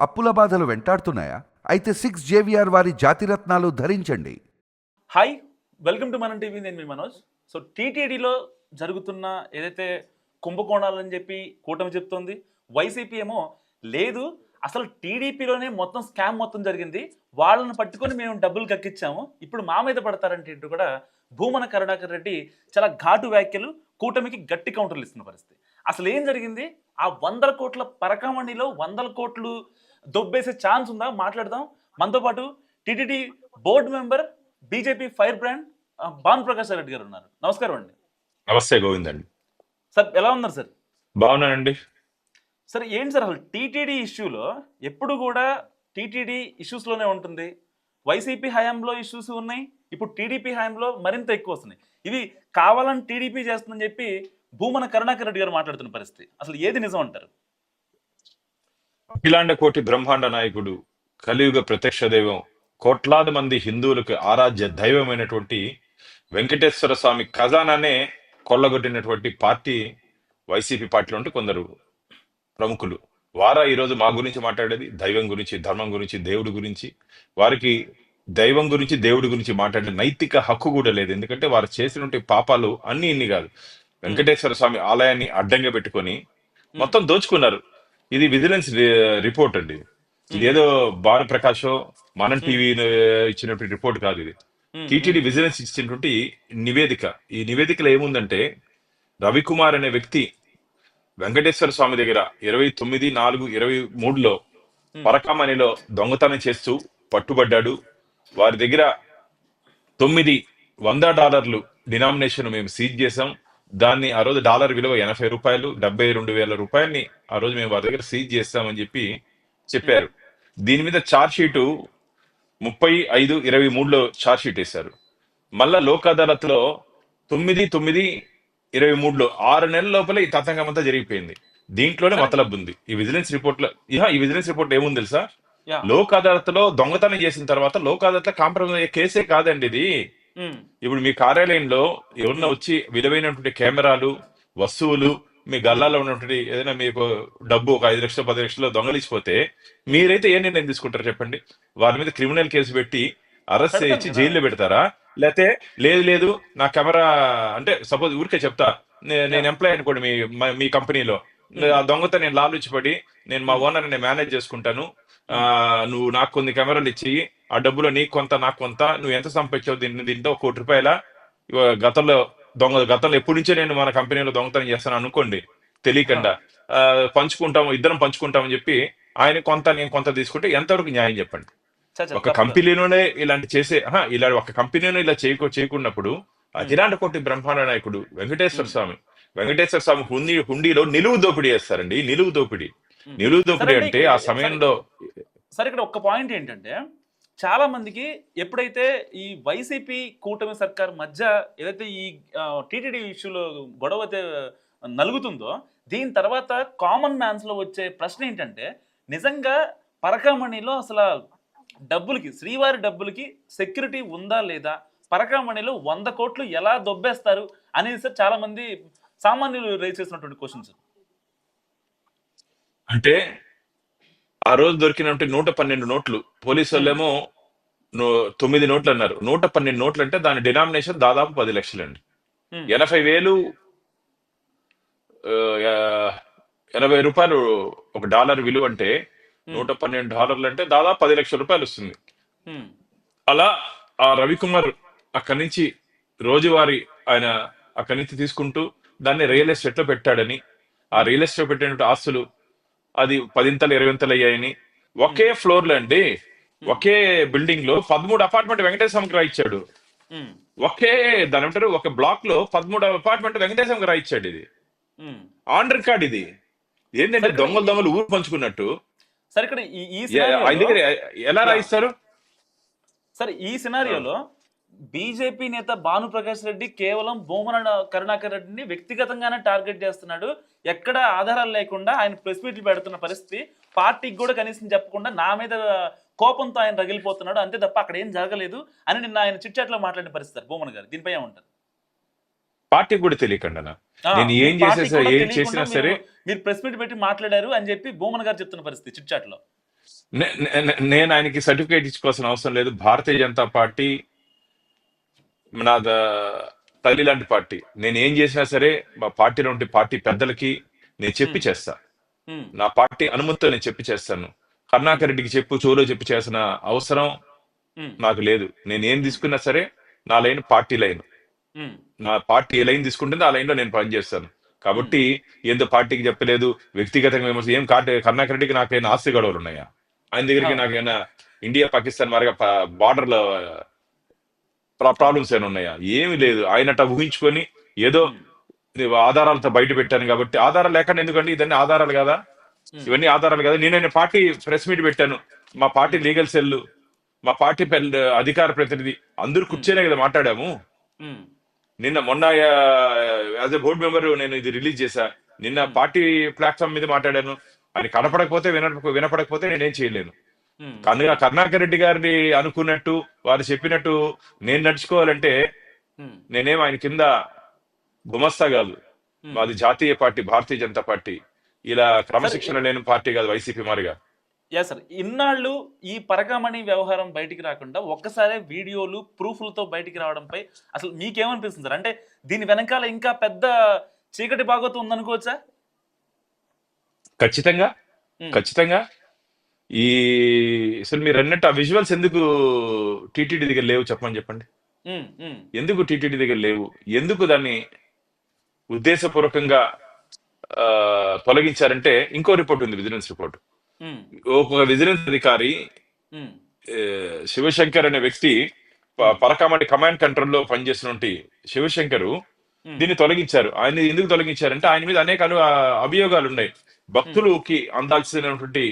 అప్పుల బాధలు వెంటాడుతున్నాయా? అయితే 6 JVR వారి జాతిరత్నాలు ధరించండి. హాయ్, వెల్కమ్ టు మనం టీవీ. నేను మీ మనోజ్. సో టీటీడీలో జరుగుతున్న ఏదైతే కుంభకోణాలని చెప్పి కూటమి చెప్తోంది, వైసీపీ ఏమో లేదు అసలు టీడీపీలోనే మొత్తం స్కామ్ మొత్తం జరిగింది, వాళ్ళని పట్టుకొని మేము డబ్బులు కక్కిచ్చాము, ఇప్పుడు మా మీద పడతారంటే ఇటు కూడా భూమన కరుణాకర్ రెడ్డి చాలా ఘాటు వ్యాఖ్యలు, కూటమికి గట్టి కౌంటర్లు ఇస్తున్న పరిస్థితి. అసలు ఏం జరిగింది? ఆ 100 కోట్ల పరకామణిలో 100 కోట్లు దొబ్బేసే ఛాన్స్ ఉందా? మాట్లాడదాం. మనతో పాటు TTD board member, BJP fire brand Bhanuprakash Reddy గారు ఉన్నారు. నమస్కారం అండి. నమస్తే గోవింద్ అండి. సార్ ఎలా ఉన్నారు సార్? బాగున్నానండి. సార్ ఏంటి సార్ అసలు టీటీడీ ఇష్యూలో ఎప్పుడు కూడా టీటీడీ ఇష్యూస్లోనే ఉంటుంది, వైసీపీ హయాంలో ఇష్యూస్ ఉన్నాయి, ఇప్పుడు టీడీపీ హయాంలో మరింత ఎక్కువ వస్తున్నాయి. ఇవి కావాలని టీడీపీ చేస్తుందని చెప్పి భూమన కరుణాకర్ రెడ్డి గారు మాట్లాడుతున్న పరిస్థితి. అసలు ఏది నిజం అంటారు? అఖిలాండ కోటి బ్రహ్మాండ నాయకుడు, కలియుగ ప్రత్యక్ష దైవం, కోట్లాది మంది హిందువులకు ఆరాధ్య దైవమైనటువంటి వెంకటేశ్వర స్వామి ఖజానానే కొల్లగొట్టినటువంటి పార్టీ వైసీపీ పార్టీలో ఉంటే కొందరు ప్రముఖులు. వారా ఈరోజు మా గురించి మాట్లాడేది? దైవం గురించి, ధర్మం గురించి, దేవుడి గురించి. వారికి దైవం గురించి, దేవుడి గురించి మాట్లాడే నైతిక హక్కు కూడా లేదు. ఎందుకంటే వారు చేసినటువంటి పాపాలు అన్ని ఇన్ని కాదు. వెంకటేశ్వర స్వామి ఆలయాన్ని అడ్డంగా పెట్టుకొని మొత్తం దోచుకున్నారు. ఇది విజిలెన్స్ రిపోర్ట్ అండి. ఇది ఏదో భానుప్రకాష్ మనం టీవీ ఇచ్చినటువంటి రిపోర్ట్ కాదు. ఇది టీటీడీ విజిలెన్స్ ఇచ్చినటువంటి నివేదిక. ఈ నివేదికలో ఏముందంటే, రవికుమార్ అనే వ్యక్తి వెంకటేశ్వర స్వామి దగ్గర 29/4/23లో పరకామణిలో దొంగతనం చేస్తూ పట్టుబడ్డాడు. వారి దగ్గర $900 డినామినేషన్ మేము సీజ్ చేసాం. దాన్ని ఆ రోజు డాలర్ విలువ 80 రూపాయలు, 72,000 రూపాయలని ఆ రోజు మేము వారి దగ్గర సీజ్ చేస్తామని చెప్పారు. దీని మీద ఛార్జ్ షీటు 30/5/23లో ఛార్జ్ షీట్ వేశారు. మళ్ళా లోక్ అదాలత్ లో 9/9/23లో 6 నెలల లోపలే ఈ తతంగం అంతా జరిగిపోయింది. దీంట్లోనే మతలబ్ ఉంది. ఈ విజిలెన్స్ రిపోర్ట్ లో ఏముంది తెలుసా? లోక్ అదాలత్ లో దొంగతనం చేసిన తర్వాత లోక్ అదాలత్ లో కాంప్రమైజ్ అయ్యే కేసే కాదండి ఇది. ఇప్పుడు మీ కార్యాలయంలో ఎవరన్నా వచ్చి విలువైనటువంటి కెమెరాలు, వస్తువులు, మీ గల్లాలో ఉన్నటువంటి ఏదైనా మీకు డబ్బు ఒక 5 లక్షలు 10 లక్షలు దొంగలిసిపోతే మీరైతే ఏ నిర్ణయం తీసుకుంటారు చెప్పండి? వారి మీద క్రిమినల్ కేసు పెట్టి అరెస్ట్ చేయించి జైల్లో పెడతారా? లేకపోతే లేదు నా కెమెరా అంటే సపోజ్ ఊరికే చెప్తా, నేను ఎంప్లాయ్ అనుకోండి మీ కంపెనీలో, ఆ దొంగతో నేను లాలుచిపడి నేను మా ఓనర్ నేను మేనేజ్ చేసుకుంటాను, నువ్వు నాకు కొన్ని కెమెరాలు ఇచ్చి ఆ డబ్బులో నీకు కొంత నాకు కొంత, నువ్వు ఎంత సంపాదించావు దీంట్లో ₹1 గతంలో ఎప్పటి నుంచో నేను మన కంపెనీలో దొంగతనం చేస్తాను అనుకోండి, తెలియకుండా ఇద్దరం పంచుకుంటామని చెప్పి ఆయన కొంత నేను కొంత తీసుకుంటే ఎంతవరకు న్యాయం చెప్పండి? ఒక కంపెనీలోనే ఒక కంపెనీలో ఇలా చేయకున్నప్పుడు అఖిలాండ కోటి బ్రహ్మాండ నాయకుడు వెంకటేశ్వర స్వామి హుండీలో నిలువు దోపిడీ చేస్తారండి. నిలువు దోపిడీ అంటే ఆ సమయంలో. సరే, ఇక్కడ ఒక పాయింట్ ఏంటంటే, చాలా మందికి ఎప్పుడైతే ఈ వైసీపీ కూటమి సర్కార్ మధ్య ఏదైతే ఈ టీటీడీ ఇష్యూలో గొడవ అయితే నలుగుతుందో, దీని తర్వాత కామన్ మ్యాన్స్ లో వచ్చే ప్రశ్న ఏంటంటే, నిజంగా పరకామణిలో అసలు డబ్బులకి, శ్రీవారి డబ్బులకి సెక్యూరిటీ ఉందా లేదా, పరకామణిలో 100 కోట్లు ఎలా దొబ్బేస్తారు అనేది సార్ చాలా మంది సామాన్యులు రేజ్ చేసినటువంటి క్వశ్చన్స్. అంటే ఆ రోజు దొరికినటువంటి 112 నోట్లు, పోలీసు వాళ్ళేమో 9 నోట్లు అన్నారు. 112 నోట్లు అంటే దాని డినామినేషన్ దాదాపు 10 లక్షలండి. 80,000 80 రూపాయలు ఒక డాలర్ విలువ అంటే $112 అంటే దాదాపు 10 లక్షల రూపాయలు వస్తుంది. అలా ఆ రవికుమార్ అక్కడి నుంచి రోజువారీ ఆయన అక్కడి నుంచి తీసుకుంటూ దాన్ని రియల్ ఎస్టేట్ లో పెట్టాడని, ఆ రియల్ ఎస్టేట్ పెట్టినటువంటి ఆస్తులు అది 10 20 అయ్యాయని, ఒకే ఫ్లోర్ లో అండి, ఒకే బిల్డింగ్ లో 13 అపార్ట్మెంట్ వెంకటేశ్వరంకి రాయిచ్చాడు. దాని ఏమంటారు, ఒక బ్లాక్ లో 13 అపార్ట్మెంట్ వెంకటేశ్వరంకి రాయిచ్చాడు. ఇది ఆన్ రికార్డ్. ఇది ఏంటంటే దొంగలు ఊరు పంచుకున్నట్టు. సరే, ఇక్కడ ఆయన దగ్గర ఎలా రాయిస్తారు? సరే, ఈ సినారియోలో బీజేపీ నేత భానుప్రకాష్ రెడ్డి కేవలం భూమన కరుణాకర్ రెడ్డిని వ్యక్తిగతంగానే టార్గెట్ చేస్తున్నాడు. ఎక్కడ ఆధారాలు లేకుండా ఆయన ప్రెస్ మీట్లు పెడుతున్న పరిస్థితి, పార్టీకి కూడా కనీసం చెప్పకుండా నా మీద కోపంతో ఆయన రగిలిపోతున్నాడు, అంతే తప్ప అక్కడ ఏం జరగలేదు అని నిన్న ఆయన చిట్ చాట్ లో మాట్లాడిన పరిస్థితి భూమన్ గారు. దీనిపై ఏమంటారు? పార్టీకి కూడా తెలియకుండా నేను ఏం చేసినా సరే మీరు ప్రెస్ మీట్ పెట్టి మాట్లాడారు అని చెప్పి భూమన్ గారు చెప్తున్న పరిస్థితి చిట్ చాట్ లో. నేను ఆయనకి సర్టిఫికేట్ ఇచ్చుకోవాల్సిన అవసరం లేదు. భారతీయ జనతా పార్టీ నా తల్లి లాంటి పార్టీ. నేను ఏం చేసినా సరే మా పార్టీలో ఉండే పార్టీ పెద్దలకి నేను చెప్పి ఉమ్, చేస్తా. ఉమ్, నా పార్టీ అనుమతితో నేను చెప్పి చేస్తాను. ఉమ్, కరుణాకర్ రెడ్డికి చెవులో చెప్పి చేసిన అవసరం ఉమ్, నాకు లేదు. నేను ఏం ఉమ్, తీసుకున్నా సరే నా లైన్ పార్టీ లైన్. ఉమ్, నా పార్టీ ఏ లైన్ తీసుకుంటుందో ఆ లైన్ లో నేను పనిచేస్తాను. ఉమ్, కాబట్టి ఏదో పార్టీకి చెప్పలేదు, వ్యక్తిగతంగా విమర్శ ఏం కరుణాకర్ రెడ్డికి నాకైనా ఆస్తి గొడవలు ఉన్నాయా? ఆయన హా, దగ్గరికి నాకైనా ఇండియా పాకిస్తాన్ మారిగా బార్డర్ లో ప్రాబ్లమ్స్ ఏమైనా ఉన్నాయా? ఏమీ ఉమ్, లేదు. ఆయనట ఊహించుకొని ఏదో ఉమ్, ఇది ఆధారాలతో బయట పెట్టాను కాబట్టి, ఆధారాలు లేకుండా ఎందుకండి? ఇదన్నీ ఆధారాలు కదా, ఉమ్, ఇవన్నీ ఆధారాలు కదా. నేను పార్టీ ప్రెస్ మీట్ పెట్టాను. మా పార్టీ ఉమ్, లీగల్ సెల్, మా పార్టీ అధికార ప్రతినిధి అందరూ ఉమ్, కూర్చొనే కదా మాట్లాడాము. ఉమ్, నిన్న మొన్న యాజ్ ఎ బోర్డు మెంబర్ నేను ఇది రిలీజ్ చేశా. నిన్న ఉమ్, పార్టీ ప్లాట్ఫామ్ మీద మాట్లాడాను. ఆయన ఉమ్, కనపడకపోతే వినపడకపోతే నేనేం చేయలేను. ఉమ్, కనుక కరుణాకర్ రెడ్డి గారిని అనుకున్నట్టు వారు చెప్పినట్టు నేను నడుచుకోవాలంటే ఉమ్, నేనేం ఆయన కింద గుమస్తా కాదు. ఉమ్. మాది జాతీయ పార్టీ, భారతీయ జనతా పార్టీ. ఇలా సరే, క్రమశిక్షణ లేని పార్టీ కాదు వైసీపీ మారిగా. సార్, ఇన్నాళ్ళు ఈ పరకామణి వ్యవహారం బయటికి రాకుండా ఒక్కసారే వీడియోలు ప్రూఫ్లతో బయటికి రావడంపై అసలు మీకేమనిపిస్తుంది సార్? అంటే దీని వెనకాల ఇంకా పెద్ద చీకటి భాగోతం ఉందనుకోవచ్చా? ఖచ్చితంగా, ఉమ్, ఖచ్చితంగా. ఈ అసలు మీరు అన్నట్టు ఆ విజువల్స్ ఎందుకు టీటీడీ దగ్గర లేవు చెప్పండి. ఉమ్, ఉమ్, ఎందుకు టీటీడీ దగ్గర లేవు? ఎందుకు దాన్ని ఉద్దేశపూర్వకంగా ఆ, తొలగించారంటే ఇంకో రిపోర్ట్ ఉంది, విజిలెన్స్ రిపోర్ట్. ఉమ్, ఒక విజిలెన్స్ అధికారి ఉమ్, ఆ, శివశంకర్ అనే వ్యక్తి ఉమ్, పరకామణి కమాండ్ కంట్రోల్ లో పనిచేసినటువంటి శివశంకరు ఉమ్, దీన్ని తొలగించారు. ఆయన ఎందుకు తొలగించారంటే ఆయన మీద అనేక అభియోగాలు ఉన్నాయి. ఉమ్, భక్తులకి అందాల్సినటువంటి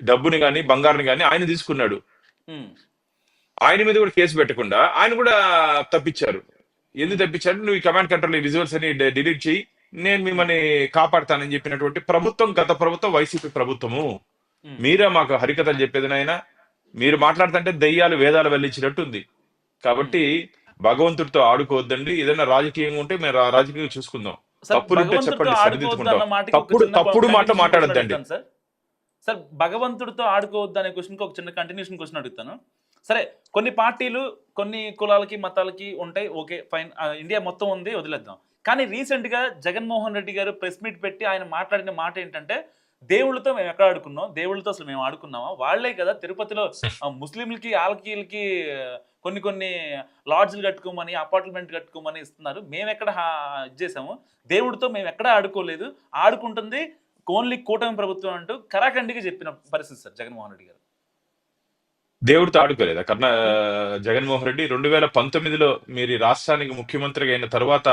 డబ్బుని గాని బంగారుని గాని ఆయన తీసుకున్నాడు. ఉమ్, ఆయన మీద కూడా కేసు పెట్టకుండా ఆయన కూడా తప్పించారు. ఎందుకు ఉమ్, తప్పించారు? నువ్వు ఈ కమాండ్ కంట్రోల్ ఈ విజువల్స్ అని డిలీట్ చేయి, నేను ఉమ్, మిమ్మల్ని కాపాడతానని చెప్పినటువంటి ప్రభుత్వం గత ప్రభుత్వం వైసీపీ ప్రభుత్వము. ఉమ్, మీరే మాకు హరికథలు చెప్పేది నాయన. మీరు ఉమ్, మాట్లాడుతుంటే దయ్యాలు వేదాలు వెల్లించినట్టుంది. ఉమ్. కాబట్టి భగవంతుడితో ఆడుకోవద్దండి. ఏదైనా రాజకీయంగా ఉంటే మేము రాజకీయంగా చూసుకుందాం. సార్, తప్పులుంటే భగవంతుడితో చెప్పండి, ఆడుకోవద్దు సరిదిద్దుకుంటాం. అన్న మాటకి ఒక తప్పుడు చిన్న తప్పుడు మాట కంటిన్యూషన్ క్వశ్చన్ మాట్లాడొద్దండి. అడుగుతాను సార్. సార్, భగవంతుడితో ఆడుకోవద్దు అనే క్వశ్చన్కి ఒక చిన్న కంటిన్యూషన్ క్వశ్చన్ అడుగుతాను. సరే, కొన్ని పార్టీలు కొన్ని కులాలకి మతాలకి ఉంటాయి, ఓకే ఫైన్, ఇండియా మొత్తం ఉంది, వదిలేద్దాం. కానీ రీసెంట్గా జగన్మోహన్ రెడ్డి గారు ప్రెస్ మీట్ పెట్టి ఆయన మాట్లాడిన మాట ఏంటంటే, దేవుళ్ళతో మేము ఎక్కడ ఆడుకున్నాం, దేవుళ్ళతో అసలు మేము ఆడుకున్నామా, వాళ్లే కదా తిరుపతిలో ముస్లింలకి వాళ్ళకి వీళ్ళకి కొన్ని కొన్ని లాడ్జ్లు కట్టుకోమని అపార్ట్మెంట్ కట్టుకోమని ఇస్తున్నారు, మేము ఎక్కడ ఇది చేసాము, దేవుడితో మేము ఎక్కడ ఆడుకోలేదు, ఆడుకుంటుంది ఓన్లీ కూటమి ప్రభుత్వం అంటూ కరాఖండిగా చెప్పిన పరిస్థితి సార్ జగన్మోహన్ రెడ్డి గారు. దేవుడితో ఆడుకోలేదా జగన్మోహన్ రెడ్డి? 2019లో మీరు ఈ రాష్ట్రానికి ముఖ్యమంత్రిగా అయిన తర్వాత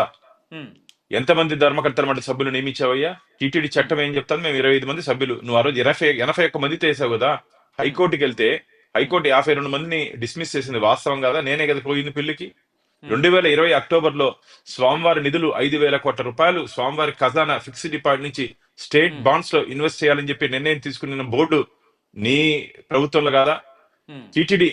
ఉమ్, ఎంతమంది ధర్మకర్తల మండలి సభ్యులు నియమించావయ్యా? టీటీడీ ఉమ్, చట్టం ఏం చెప్తాను? మేము 25 మంది సభ్యులు. నువ్వు ఆ రోజు 81 మందితో వేసావు కదా. ఉమ్, హైకోర్టుకి వెళ్తే ఉమ్, హైకోర్టు 52 మందిని డిస్మిస్ చేసింది. వాస్తవం కదా? నేనే కదా పోయింది పెళ్లికి. ఉమ్, 2020 అక్టోబర్లో స్వామివారి నిధులు 5,000 కోట్ల రూపాయలు స్వామివారి ఖజానా ఫిక్స్డ్ డిపాజిట్ నుంచి స్టేట్ ఉమ్, బాండ్స్ లో ఇన్వెస్ట్ చేయాలని చెప్పి నిర్ణయం తీసుకున్న బోర్డు నీ ప్రభుత్వంలో కాదా? ఉమ్, టీటీడీ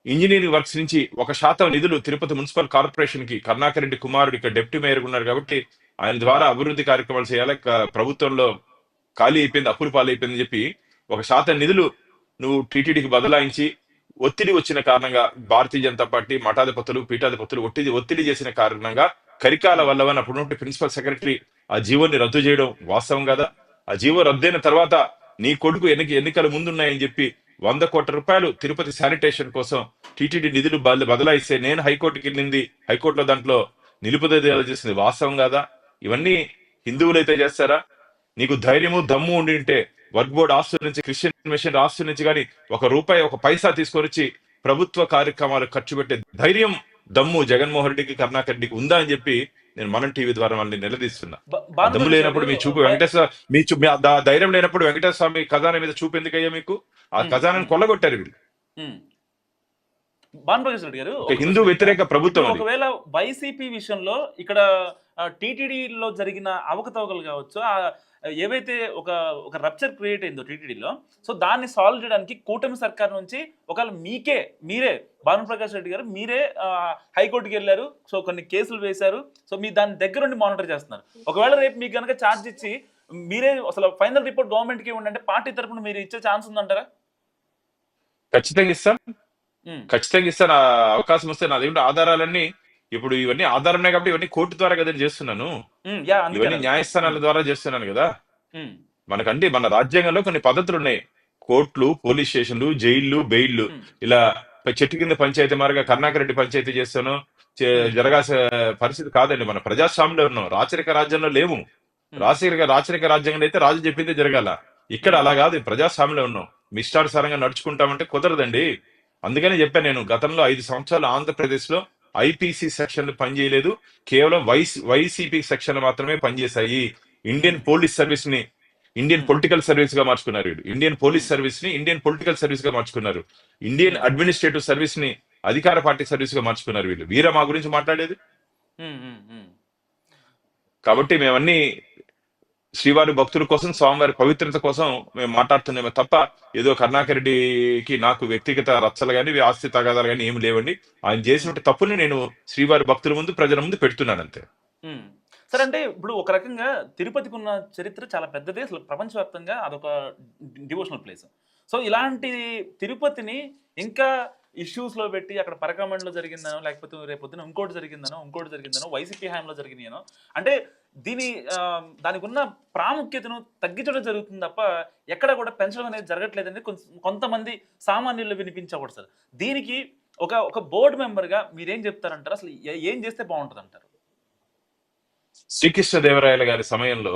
ఇంజనీరింగ్ వర్క్స్ నుంచి 1% నిధులు తిరుపతి మున్సిపల్ కార్పొరేషన్ కి కరుణాకర్ రెడ్డి కుమారుడు ఇక్కడ డిప్యూటీ మేయర్ ఉన్నారు కాబట్టి ఆయన ద్వారా అభివృద్ధి కార్యక్రమాలు చేయాలి. ప్రభుత్వంలో ఖాళీ అయిపోయింది, అప్పులు పాలైపోయిందని చెప్పి 1% నిధులు నువ్వు టీటీడీకి బదలాయించి ఒత్తిడి వచ్చిన కారణంగా భారతీయ జనతా పార్టీ మఠాధిపతులు పీఠాధిపతులు ఒత్తిడి చేసిన కారణంగా కరికాల ఉమ్, వల్లవని అప్పుడు ప్రిన్సిపల్ సెక్రటరీ ఆ జీవోని రద్దు చేయడం వాస్తవం కదా? ఆ జీవో రద్దయిన తర్వాత నీ కొడుకు ఎన్నికల ముందున్నాయని చెప్పి 100 కోట్ల రూపాయలు తిరుపతి శానిటేషన్ కోసం టీటీడీ నిధులు బదలాయిస్తే నేను హైకోర్టుకి వెళ్ళింది, హైకోర్టులో దాంట్లో నిలుపుదల చేసింది వాస్తవం కాదా? ఇవన్నీ హిందువులైతే చేస్తారా? నీకు ధైర్యము దమ్ము ఉండి ఉంటే వర్క్ బోర్డ్ ఆస్తుల నుంచి, క్రిస్టియన్ మిషన్ ఆస్తుల నుంచి కానీ ఒక పైసా తీసుకొని వచ్చి ప్రభుత్వ కార్యక్రమాలు ఖర్చు పెట్టే ధైర్యం దమ్ము జగన్మోహన్ రెడ్డికి కరుణాకర్ రెడ్డికి ఉందా అని చెప్పి నేను మనం టీవీ ద్వారా వాళ్ళని నిలదీస్తున్నా. ఆ దమ్ము లేనప్పుడు మీ చూపు ధైర్యం లేనప్పుడు వెంకటేశ్వర స్వామి ఖజానా మీద చూపు ఎందుకయ్యా మీకు? ఆ ఖజానాను కొల్లగొట్టారు వీళ్ళు. భానుప్రకాష్ రెడ్డి గారు, ఒక హిందూ వ్యతిరేక ప్రభుత్వం అది. ఒకవేళ వైసీపీ విషయంలో ఇక్కడ టీటీడీలో జరిగిన అవకతవకలు కావచ్చు, ఏవైతే ఒక ఒక రప్చర్ క్రియేట్ అయిందో టీటీడీలో, సో దాన్ని సాల్వ్ చేయడానికి కూటమి సర్కార్ నుంచి ఒకవేళ మీరే భానుప్రకాష్ రెడ్డి గారు మీరే హైకోర్టుకి వెళ్ళారు, సో కొన్ని కేసులు వేశారు, సో మీ దాని దగ్గరుండి మానిటర్ చేస్తున్నారు. ఒకవేళ రేపు మీకు కనుక ఛార్జ్ ఇచ్చి మీరే అసలు ఫైనల్ రిపోర్ట్ గవర్నమెంట్కి ఇవ్వండి అంటే పార్టీ తరపున మీరు ఇచ్చే ఛాన్స్ ఉందంటారా? ఖచ్చితంగా ఇస్తాను. ఉమ్, ఖచ్చితంగా ఇస్తాను. ఆ అవకాశం వస్తే నా దగ్గర ఆధారాలన్నీ, ఇప్పుడు ఇవన్నీ ఆధారమే కాబట్టి ఇవన్నీ కోర్టు ద్వారా కదా చేస్తున్నాను. యా ఇవన్నీ అందుకేనా. న్యాయస్థానాల ద్వారా చేస్తున్నాను కదా. ఉమ్, మనకంటే మన రాజ్యాంగంలో కొన్ని పద్ధతులు ఉన్నాయి. కోర్టులు, పోలీస్ స్టేషన్లు, జైళ్లు, బెయిళ్లు. ఉమ్, ఇలా చెట్టు కింద పంచాయతీ మారిగా కర్ణాకర్ రెడ్డి పంచాయతీ చేస్తాను ఉమ్, జరగాల్సిన పరిస్థితి కాదండి. మన ప్రజాస్వామ్యంలో ఉన్నాం, రాచరిక రాజ్యంలో లేవు. ఉమ్, రాచరిక రాజ్యాంగంలో అయితే రాజు చెప్పిందే జరగాల. ఇక్కడ ఉమ్, అలా కాదు, ప్రజాస్వామ్యంలో ఉన్నాం. మీ ఇష్టానుసారంగా నడుచుకుంటామంటే కుదరదండి. అందుకనే చెప్పాను నేను, గతంలో 5 సంవత్సరాలు ఆంధ్రప్రదేశ్ లో ఐపీసీ సెక్షన్లు పనిచేయలేదు, కేవలం వైసీపీ సెక్షన్లు మాత్రమే పనిచేశాయి. ఇండియన్ ఉమ్, పోలీస్ సర్వీస్ ని ఇండియన్ ఉమ్, పొలిటికల్ సర్వీస్ గా మార్చుకున్నారు వీడు. ఇండియన్ పోలీస్ ఉమ్, సర్వీస్ ని ఇండియన్ పొలిటికల్ సర్వీస్ గా మార్చుకున్నారు. ఇండియన్ ఉమ్, అడ్మినిస్ట్రేటివ్ సర్వీస్ ని అధికార పార్టీ సర్వీస్ గా మార్చుకున్నారు వీళ్ళు. వీర మా గురించి మాట్లాడేది. ఉమ్, ఉమ్, ఉమ్. కాబట్టి మేమన్నీ శ్రీవారి భక్తుల కోసం, స్వామివారి పవిత్రత కోసం మేము మాట్లాడుతున్నామే తప్ప ఏదో కరుణాకర్ రెడ్డికి నాకు వ్యక్తిగత రచ్చలు కానీ ఆస్తి తగాదాలు కానీ ఏమి లేవండి. ఆయన చేసిన తప్పుని నేను శ్రీవారి భక్తుల ముందు, ప్రజల ముందు పెడుతున్నాను అంతే. ఉమ్. సరే అంటే ఇప్పుడు ఒక రకంగా తిరుపతికి ఉన్న చరిత్ర చాలా పెద్దది, అసలు ప్రపంచవ్యాప్తంగా అదొక డివోషనల్ ప్లేస్. సో ఇలాంటి తిరుపతిని ఇంకా ఇష్యూస్లో పెట్టి అక్కడ పరకామణిలో జరిగిందనో, లేకపోతే రేపొద్దున ఇంకోటి జరిగిందనో, వైసీపీ హయాంలో జరిగినాయనో, అంటే దీని దానికి ఉన్న ప్రాముఖ్యతను తగ్గించడం జరుగుతుంది తప్ప ఎక్కడ కూడా పెంచడం అనేది జరగట్లేదని కొంతమంది సామాన్యులు వినిపించకూడదు సార్. దీనికి ఒక బోర్డు మెంబర్గా మీరేం చెప్తారంటారు? అసలు ఏం చేస్తే బాగుంటుంది అంటారు? శ్రీకృష్ణదేవరాయల గారి సమయంలో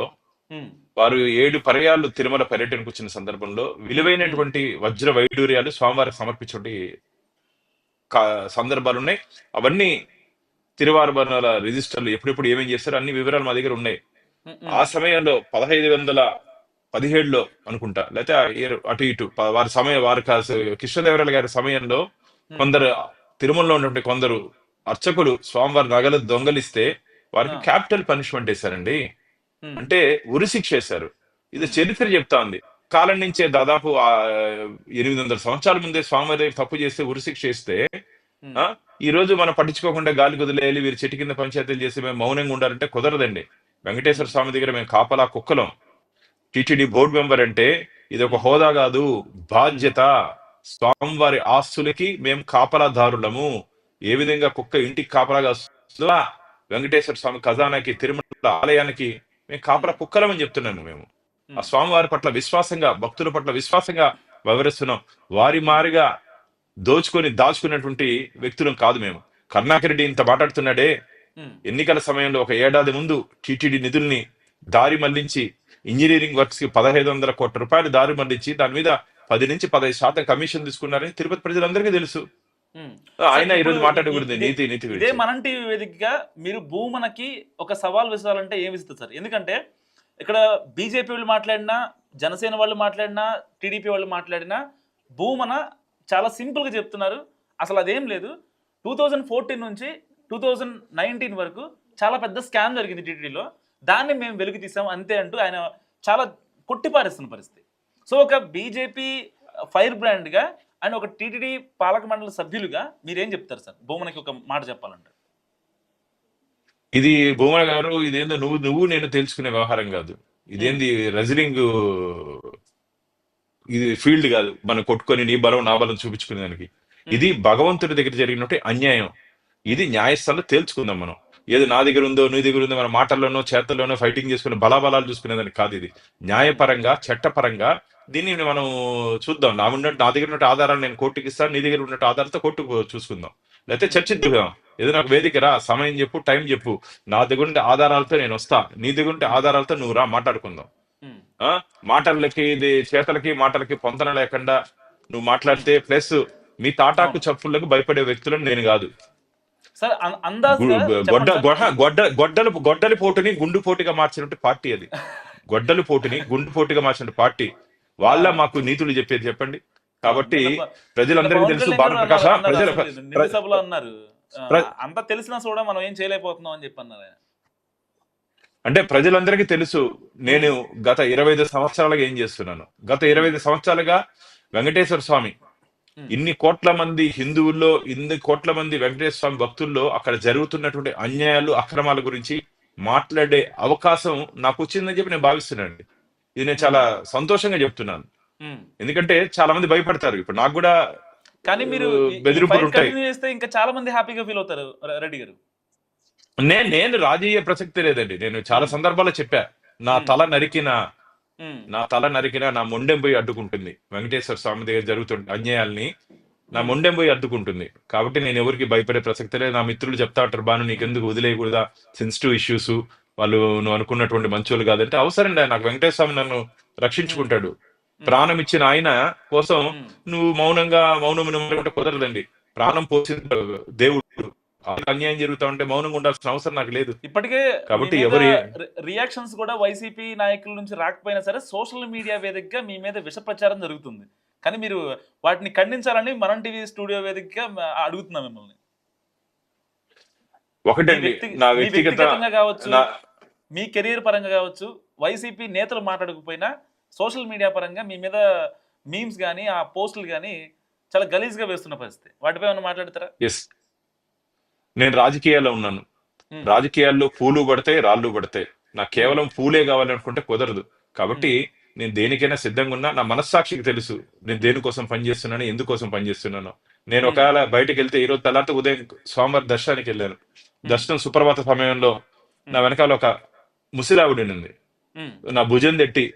ఉమ్, వారు 7 పర్యాలు తిరుమల పర్యటనకు వచ్చిన సందర్భంలో ఉమ్, విలువైనటువంటి వజ్ర వైడూర్యాలు స్వామివారికి సమర్పించే సందర్భాలు ఉన్నాయి. అవన్నీ తిరువారబరణాల రిజిస్టర్లు ఎప్పుడెప్పుడు ఏమేం చేస్తారో అన్ని వివరాలు మా దగ్గర ఉన్నాయి. ఉమ్, ఆ ఉమ్, సమయంలో 1517లో అనుకుంటా, లేకపోతే అటు ఇటు వారి కృష్ణదేవరాయల గారి సమయంలో ఉమ్, కొందరు తిరుమలలో ఉన్నటువంటి కొందరు అర్చకులు స్వామివారి నగలు దొంగలిస్తే వారికి ఆ, క్యాపిటల్ పనిష్మెంట్ వేశారండి. ఉమ్, అంటే ఉరిశిక్ష వేశారు. ఇది ఉమ్, చరిత్ర చెప్తా ఉంది. కాలం నుంచే దాదాపు 800 సంవత్సరాల ముందే స్వామివారి తప్పు చేస్తే ఉరిశిక్ష వేస్తే, ఉమ్, ఆ ఈ రోజు మనం పట్టించుకోకుండా గాలి కుదిలేయాలి, వీరు చెట్టు కింద పంచాయతీలు చేసి మేము మౌనంగా ఉండాలంటే కుదరదండి. వెంకటేశ్వర ఉమ్, స్వామి దగ్గర మేము కాపలా కుక్కలం. టిటిడి బోర్డు మెంబర్ అంటే ఇది ఒక ఉమ్, హోదా కాదు, ఉమ్, బాధ్యత. స్వామివారి ఆస్తులకి మేము కాపలాదారులము. ఏ విధంగా కుక్క ఇంటికి కాపలాగా వస్తుందో, వెంకటేశ్వర స్వామి ఖజానాకి, తిరుమల ఆలయానికి మేము కాపలా ఉమ్, కుక్కలమని చెప్తున్నాను మేము. ఆ ఉమ్, స్వామివారి పట్ల విశ్వాసంగా, భక్తుల పట్ల విశ్వాసంగా వ్యవహరిస్తున్నాం. వారి మారిగా దాచుకున్నటువంటి వ్యక్తులం కాదు మేము. కరుణాకర్ రెడ్డి ఇంత మాట్లాడుతున్నాడే, ఉమ్, ఎన్నికల సమయంలో 1 ఏడాది ముందు టీటీడీ నిధుల్ని దారి మళ్లించి ఇంజనీరింగ్ వర్క్స్ కి 1500 కోట్ల రూపాయలు దారి మళ్లించి దాని మీద 10 నుంచి 15% కమిషన్ తీసుకున్నారని తిరుపతి ప్రజలందరికీ తెలుసు. ఉమ్. సార్ ఆయన ఈ ఇప్పుడు రోజు మాట్లాడకూడదు ఇదే నీతి ఇదే గురించి. మనం టీవీ వేదికగా మీరు భూమనకి ఒక సవాల్ విసాలంటే ఏం విస్తారు సార్? ఎందుకంటే ఇక్కడ బీజేపీ వాళ్ళు మాట్లాడినా, జనసేన వాళ్ళు మాట్లాడినా, టీడీపీ వాళ్ళు మాట్లాడినా భూమన చాలా సింపుల్గా చెప్తున్నారు, అసలు అదేం లేదు. 2014 నుంచి 2019 వరకు చాలా పెద్ద స్కామ్ జరిగింది టీటీడీలో, దాన్ని మేము వెలుగు తీసాం అంతే అంటూ ఆయన చాలా కొట్టిపారేస్తున్న పరిస్థితి. సో ఒక బీజేపీ ఫైర్ బ్రాండ్గా అండ్ ఒక టీటీడీ పాలక మండలి సభ్యులుగా మీరేం చెప్తారు సార్? భూమనకి ఒక మాట చెప్పాలంటే. ఇది భూమన గారు, ఇదేందో నువ్వు నేను తెలుసుకునే వ్యవహారం కాదు. ఇదేంది రెజ్లింగ్, ఇది ఫీల్డ్ కాదు మనం కొట్టుకొని నీ బలం నా బలం చూపించుకునే దానికి. ఇది భగవంతుడి దగ్గర జరిగినట్టు అన్యాయం. ఇది న్యాయస్థానంలో తేల్చుకుందాం మనం. ఏదో నా దగ్గర ఉందో నీ దగ్గర ఉందో మన మాటల్లోనో చేతల్లోనో ఫైటింగ్ చేసుకుని బలాబలాలు చూసుకునేదానికి కాదు. ఇది న్యాయపరంగా, చట్టపరంగా దీన్ని మనం చూద్దాం. నా దగ్గర ఉన్న ఆధారాలు నేను కోర్టుకి ఇస్తాను, నీ దగ్గర ఉన్న ఆధారాలతో కోర్టుకు చూసుకుందాం, లేకపోతే చర్చిద్దాం. ఏదో నాకు వేదిక రా, సమయం చెప్పు, టైం చెప్పు, నా దగ్గర ఉండే ఆధారాలతో నేను వస్తా, నీ దగ్గర ఉండే ఆధారాలతో నువ్వు రా, మాట్లాడుకుందాం. మాటలకి చేతలకి మాటలకి పొంతన లేకుండా నువ్వు మాట్లాడితే, ప్లస్ మీ తాటాకు చప్పులకు భయపడే వ్యక్తులను నేను కాదు. సార్ అందాజుగా గొడ్డలి పోటుని గుండు పోటుగా మార్చినట్టు పార్టీ అది. గొడ్డలి పోటుని గుండు పోటుగా మార్చిన పార్టీ వాళ్ళ మాకు నీతులు చెప్పేది చెప్పండి. కాబట్టి ప్రజలందరికీ తెలుసు, భానుప్రకాశ సభలో అన్నారు అంతా తెలిసినా కూడా మనం ఏం చేయలేకపోతున్నాం అని చెప్పి అన్నారు ఆయన. అంటే ప్రజలందరికీ తెలుసు నేను గత 25 సంవత్సరాలుగా ఏం చేస్తున్నాను. గత 25 సంవత్సరాలుగా వెంకటేశ్వర స్వామి, ఇన్ని కోట్ల మంది హిందువుల్లో, ఇన్ని కోట్ల మంది వెంకటేశ్వర స్వామి భక్తుల్లో అక్కడ జరుగుతున్నటువంటి అన్యాయాలు, అక్రమాల గురించి మాట్లాడే అవకాశం నాకు వచ్చిందని చెప్పి నేను భావిస్తున్నానండి. ఇది నేను చాలా సంతోషంగా చెప్తున్నాను. ఉమ్. ఎందుకంటే చాలా మంది భయపడతారు. ఇప్పుడు నాకు కూడా కానీ మీరు ఈ బెదిరింపులు ఫైట్ ఉంటాయి. కంటిన్యూ చేస్తే ఇంకా చాలా మంది హ్యాపీగా ఫీల్ అవుతారు రెడ్డి గారు. నేను రాజీ అయ్యే ప్రసక్తే లేదండి. నేను చాలా ఉమ్. సందర్భాల్లో చెప్పా. నా ఉమ్. తల నరికిన ఉమ్. నా మొండెం పోయి అడ్డుకుంటుంది. వెంకటేశ్వర స్వామి దగ్గర జరుగుతున్న అన్యాయాల్ని నా ఉమ్. మొండెం పోయి అడ్డుకుంటుంది. కాబట్టి నేను ఎవరికి భయపడే ప్రసక్తే లేదు. నా మిత్రులు చెప్తా ఉంటారు, బాను నీకెందుకు వదిలేయకూడదా, సెన్సిటివ్ ఇష్యూస్, వాళ్ళు నువ్వు అనుకున్నటువంటి మంచోళ్ళు కాదంటే, అవసరం లేదు, నాకు వెంకటేశ్వర స్వామి నన్ను ఉమ్. రక్షించుకుంటాడు. ఉమ్. ప్రాణం ఇచ్చిన ఆయన కోసం ఉమ్. నువ్వు మౌనం వినమంటే కుదరదండి. ప్రాణం పోసిన దేవుడు, ఆయనకు అన్యాయం జరుగుతా ఉంటే మౌనంగా ఉండాల్సిన అవసరం నాకు లేదు. ఇప్పటికే మీ కాబట్టి మీద ఎవరు రియాక్షన్స్ కూడా వైసీపీ నాయకుల నుంచి రాకపోయినా సరే సోషల్ మీడియా వేదికగా మీ మీద విష ప్రచారం జరుగుతుంది. కానీ మీరు వాటిని ఖండించాలని మనం టీవీ స్టూడియో వేదికగా అడుగుతున్నాం మిమ్మల్ని. మీ ఒకటండి, నా మీ వ్యక్తిగత వ్యక్తిగతంగా కావచ్చు, నా మీ కెరీర్ పరంగా కావచ్చు, వైసీపీ నేతలు మాట్లాడకపోయినా సోషల్ మీడియా పరంగా మీ మీద మీమ్స్ కానీ ఆ పోస్టులు కానీ చాలా గలీజ్గా వేస్తున్న పరిస్థితి. వాటిపై ఏమైనా మాట్లాడతారా? ఎస్, నేను రాజకీయాల్లో ఉన్నాను. ఉమ్. రాజకీయాల్లో పూలు పడతాయి, రాళ్ళు పడతాయి. నాకు ఉమ్. కేవలం పూలే కావాలనుకుంటే కుదరదు. కాబట్టి ఉమ్. నేను దేనికైనా సిద్ధంగా ఉన్నా. నా మనస్సాక్షికి తెలుసు నేను ఉమ్. దేనికోసం పనిచేస్తున్నాను, ఎందుకోసం పనిచేస్తున్నాను. నేను ఉమ్. ఒకవేళ బయటకు వెళ్తే, ఈరోజు తెల్లారితో ఉదయం స్వామివారి దర్శనానికి వెళ్ళాను. ఉమ్. దర్శనం సుప్రభాత సమయంలో నా ఉమ్. వెనకాల ఒక ముసిలావిడ ఉంది. ఉమ్. నా భుజం తట్టి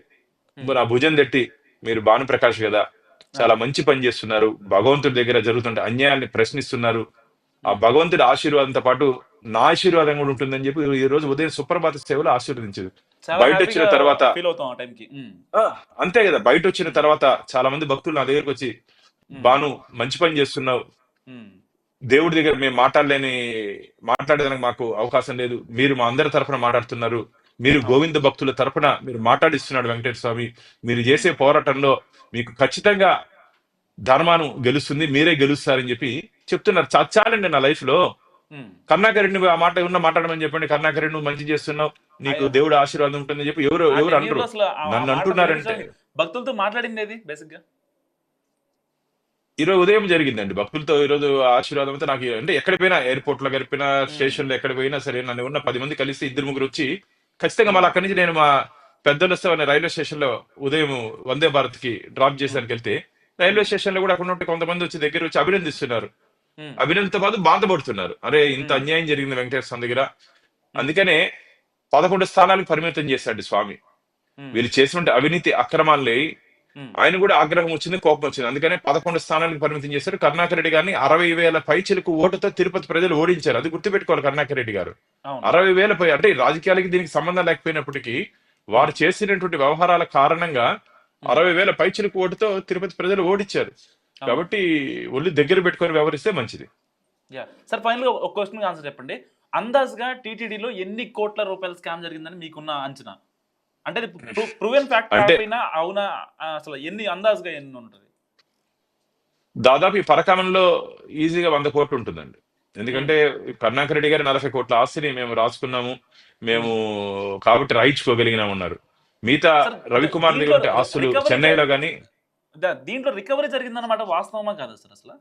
ఉమ్. నా భుజం తట్టి, మీరు భానుప్రకాష్ కదా, ఆ. చాలా మంచి పని చేస్తున్నారు, భగవంతుడి దగ్గర జరుగుతుంటే అన్యాయాన్ని ప్రశ్నిస్తున్నారు, ఆ ఉమ్. భగవంతుడి ఆశీర్వాదంతో పాటు నా ఆశీర్వాదం కూడా ఉంటుందని చెప్పి ఈ రోజు ఉదయం సుప్రభాత సేవలో ఆశీర్వదించదు. చాలా బయట వచ్చిన హ్యాపీగా తర్వాత ఫీల్ అవుతాం ఆ టైంకి. ఉమ్. ఆ, అంతే కదా, బయట వచ్చిన ఉమ్. తర్వాత చాలా మంది భక్తులు నా దగ్గరకు వచ్చి, ఉమ్. బాను మంచి పని చేస్తున్నావు, ఉమ్. దేవుడి దగ్గర మేము మాట్లాడేదానికి మాకు అవకాశం లేదు, మీరు మా అందరి తరఫున మాట్లాడుతున్నారు, మీరు అవును. గోవింద భక్తుల తరఫున మీరు మాట్లాడిస్తున్నాడు వెంకటేశ్వర స్వామి, మీరు ఉమ్. చేసే పోరాటంలో మీకు ఖచ్చితంగా ధర్మాను గెలుస్తుంది, మీరే గెలుస్తారని చెప్పి చెప్తున్నారు. చాలండి నా లైఫ్ లో. ఉమ్. కరుణాకర్ రెడ్డి ఆ మాట మాట్లాడమని చెప్పండి, కరుణాకర్ రెడ్డి నువ్వు మంచి చేస్తున్నావు, నీకు అయ్యో, దేవుడు ఆశీర్వాదం ఉంటుందని చెప్పి ఎవరు ఆ ఎవరు టెన్యూర్లో అనరు. అసలు ఆ నన్ను మాట అంటున్నారంటే, వినిపించడం భక్తులతో మాట్లాడింది ఏది బేసిక్ గా? ఈరోజు ఉదయం జరిగిందండి భక్తులతో. ఈరోజు ఆశీర్వాదం అయితే నాకు, అంటే ఎక్కడ పోయినా, ఎయిర్పోర్ట్ లో గడిపినా, ఉమ్. స్టేషన్ లో ఎక్కడ పోయినా సరే, నన్ను ఉన్న 10 మంది కలిసి 2-3 వచ్చి ఖచ్చితంగా ఉమ్. మళ్ళీ అక్కడి నుంచి నేను మా పెద్దలు వస్తే రైల్వే స్టేషన్ లో ఉదయం వందే భారత్ కి డ్రాప్ ఉమ్. చేసానికి వెళ్తే, రైల్వే ఉమ్. స్టేషన్ లో కూడా అక్కడ ఉంటే కొంతమంది వచ్చి దగ్గర వచ్చి అభినందిస్తున్నారు. ఉమ్. అభినందనతో పాటు బాధపడుతున్నారు, అరే ఇంత ఉమ్. అన్యాయం జరిగింది వెంకటేశ్వర స్వామి దగ్గర. ఉమ్. అందుకనే 11 స్థానాలకు పరిమితం చేశాడు స్వామి. ఉమ్. వీళ్ళు చేసినటువంటి అవినీతి అక్రమాలే ఉమ్. ఆయన కూడా ఆగ్రహం వచ్చింది, కోపం వచ్చింది. అందుకనే 11 స్థానాలకు పరిమితం చేశారు. కరుణాకర్ రెడ్డి గారిని 60,000 పైచిలకు ఓటుతో తిరుపతి ప్రజలు ఓడించారు. అది గుర్తుపెట్టుకోవాలి. కరుణాకర్ రెడ్డి గారు అవును. 60,000 పై, అంటే రాజకీయాలకి దీనికి సంబంధం లేకపోయినప్పటికీ వారు ఉమ్. చేసినటువంటి వ్యవహారాల కారణంగా ఉమ్. 60,000 పైచిలకు ఓటుతో తిరుపతి ప్రజలు ఓడించారు. అవును. కాబట్టి ఒళ్ళు దగ్గర పెట్టుకొని వ్యవహరిస్తే మంచిది. యా సార్, ఫైనల్ గా ఒక క్వశ్చన్ ఆన్సర్ చెప్పండి. అందాజ్గా టీటీడీలో ఎన్ని కోట్ల రూపాయల స్కామ్ జరిగిందని మీకున్న అంచనా? అంటే ప్రూవెన్ ఫ్యాక్ట్ అంటే కాకపోయినా అవునా, అసలు అందాజ్గా ఎన్ని ఉంటుంది? దాదాపు ఈ పరకామంలో ఈజీగా 100 కోట్లు ఉంటుందండి. ఉమ్. ఎందుకంటే కరుణాకర్ రెడ్డి గారి 40 కోట్ల ఆస్తిని మేము రాసుకున్నాము, మేము ఉమ్. కాబట్టి రాయించుకోగలిగినామన్నారు. మిగతా సార్ రవికుమార్ దగ్గర దీంట్లో ఉంటే ఆస్తులు రికవరీ చెన్నైలో కానీ, దీంట్లో రికవరీ జరిగిందన్నమాట, వాస్తవమా కాదా సార్ అసలు?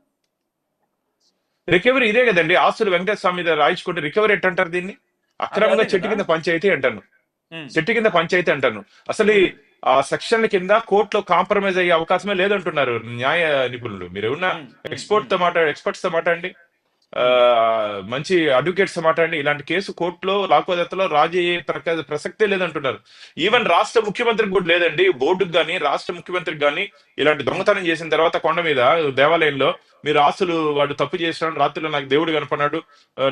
రికవరీ ఇదే కదండి. ఆస్తులు వెంకటేశ్వర స్వామి మీద రాయించుకుంటే రికవరీ ఎట్టంటారు దీన్ని? అక్రమంగా అదే చెట్టు కదా. కింద పంచాయతీ అంటాను, ఉమ్. చెట్టు కింద పంచాయతీ అంటాను. అసలు ఉమ్. ఆ సెక్షన్ల కింద కోర్టులో కాంప్రమైజ్ అయ్యే అవకాశమే లేదంటున్నారు న్యాయ నిపుణులు. మీరు ఏమన్నా ఉమ్. ఉమ్. ఎక్స్పర్ట్స్ తో మాట్లాడండి, ఆ ఉమ్. మంచి అడ్వకేట్స్ మాట్లాడండి. ఇలాంటి కేసు కోర్టులో లాకోదత్తలో రాజీ అయ్యే ప్రసక్తే లేదంటున్నారు. ఈవెన్ ఉమ్. రాష్ట్ర ముఖ్యమంత్రికి కూడా లేదండి. బోర్డుకు గానీ రాష్ట్ర ముఖ్యమంత్రికి గానీ ఇలాంటి ఉమ్. దొంగతనం చేసిన తర్వాత కొండ మీద దేవాలయంలో మీరు ఆస్తులు, వాడు తప్పు చేసినాడు, రాత్రిలో నాకు దేవుడు కనపడ్డాడు,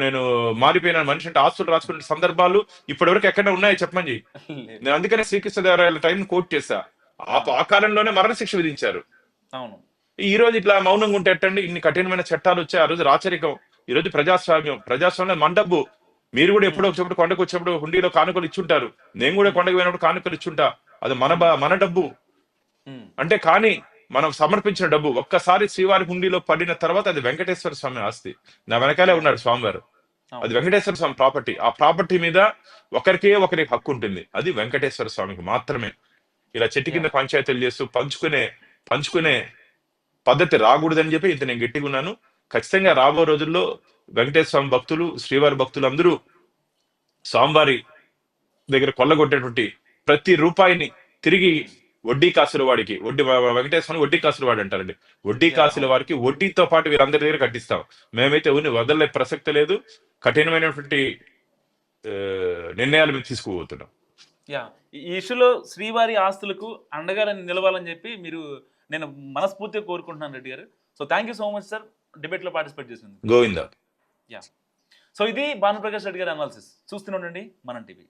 నేను మారిపోయిన మనిషి అంటే ఆస్తులు రాసుకునే సందర్భాలు ఇప్పటివరకు ఎక్కడ ఉన్నాయో చెప్పమని చెయ్యి. లేదు. నేను అందుకనే శ్రీకృష్ణదేవరాయల టైం కోర్టు చేశా. ఆ, ఆ కాలంలోనే మరణశిక్ష విధించారు. అవును. ఈ రోజు ఇట్లా మౌనంగా ఉంటే ఎట్టండి? ఇన్ని కఠినమైన చట్టాలు వచ్చాయి. ఆ రోజు రాచరికం, ఈ రోజు ప్రజాస్వామ్యం మన డబ్బు. మీరు కూడా ఎప్పుడో ఉమ్. వచ్చినప్పుడు, కొండకు వచ్చినప్పుడు హుండీలో కానుకలు ఇచ్చుంటారు. నేను కూడా ఉమ్. కొండకు పోయినప్పుడు కానుకలు ఇచ్చుంటా. అది ఉమ్. మన డబ్బు. ఉమ్. అంటే కానీ మనం సమర్పించిన డబ్బు ఒక్కసారి శ్రీవారి హుండీలో పడిన తర్వాత అది వెంకటేశ్వర స్వామి ఆస్తి. నా వెనకాలే ఉన్నాడు స్వామివారు. అది అవును. వెంకటేశ్వర స్వామి ప్రాపర్టీ. ఆ ప్రాపర్టీ మీద ఒకరికి హక్కు ఉంటుంది, అది వెంకటేశ్వర స్వామికి మాత్రమే. ఇలా చెట్టు యా కింద పంచాయతీలు చేస్తూ పంచుకునే పద్ధతి రాకూడదని చెప్పి ఇంత నేను గట్టిగా ఉన్నాను. ఖచ్చితంగా రాబో రోజుల్లో వెంకటేశ్వర స్వామి భక్తులు, శ్రీవారి భక్తులు అందరూ స్వామివారి దగ్గర కొల్లగొట్టేటువంటి ప్రతి రూపాయిని తిరిగి వడ్డీ కాసుల వాడికి వెంకటేశ్వర వడ్డీ కాసుల వాడు అంటారండి. వడ్డీ కాసుల వారికి వడ్డీతో పాటు వీరందరి దగ్గర కట్టిస్తాం. మేమైతే ఎవరిని వదలలే ప్రసక్తి లేదు. కఠినమైనటువంటి నిర్ణయాలు మేము తీసుకుపోతున్నాం. ఈ ఇష్యూలో శ్రీవారి ఆస్తులకు అండగా నిలవాలని చెప్పి నేను మనస్ఫూర్తిగా కోరుకుంటున్నాను రెడ్డి గారు. So thank you so much sir డిబేట్లో పార్టిసిపేట్ చేసింది. గోవిందా. సో ఇది భానుప్రకాష్ రెడ్డి గారి అనాలిసిస్. చూస్తూనే ఉండండి మనం టీవీ.